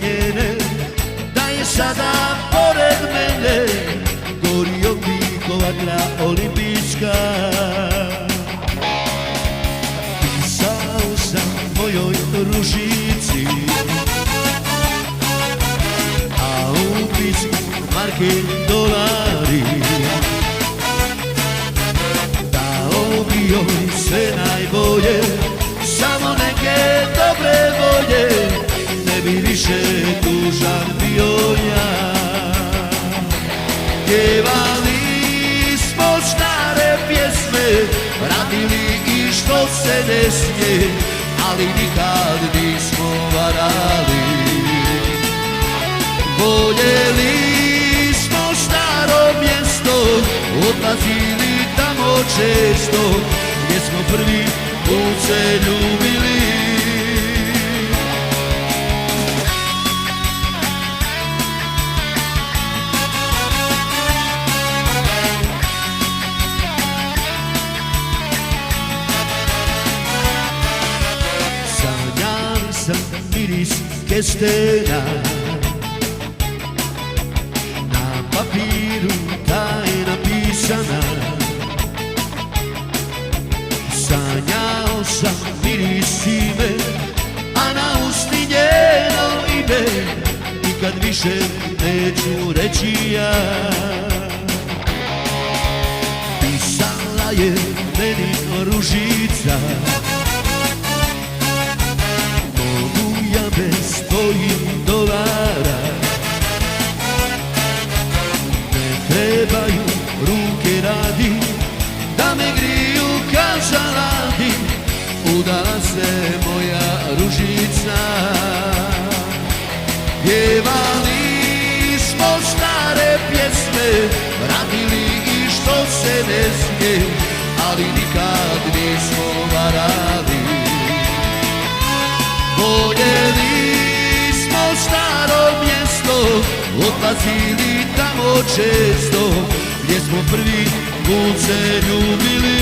njene, da je sada pored mene gorio piko vatra olimpijska. Pisao sam mojoj ružici, a u pismu marke dolari. Dao bi joj sve najbolje, samo neke dobre volje, ne bi više tužan bio ja. Pjevali smo stare pjesme, radili i što se ne smije, ali nikad nismo varali. Voljeli smo staro mjesto, odlazili tamo često, gdje smo prvi put se ljubili. Sanjali sam miris kestena, na papiru tajna pisana. Sanjao sam miris ime, a na usti njeno ime, nikad više neću reći ja. Pisala je meni ružica, mogu ja bez tvojih dolara. Ne trebaju ruke radi, da me griju kad žaladim, udala se moja ružica. Pjevali smo stare pjesme, radili i što se ne smije, ali nikad nismo varali. Voljeli smo staro mjesto, odlazili tamo često, gdje smo prvi put se ljubili.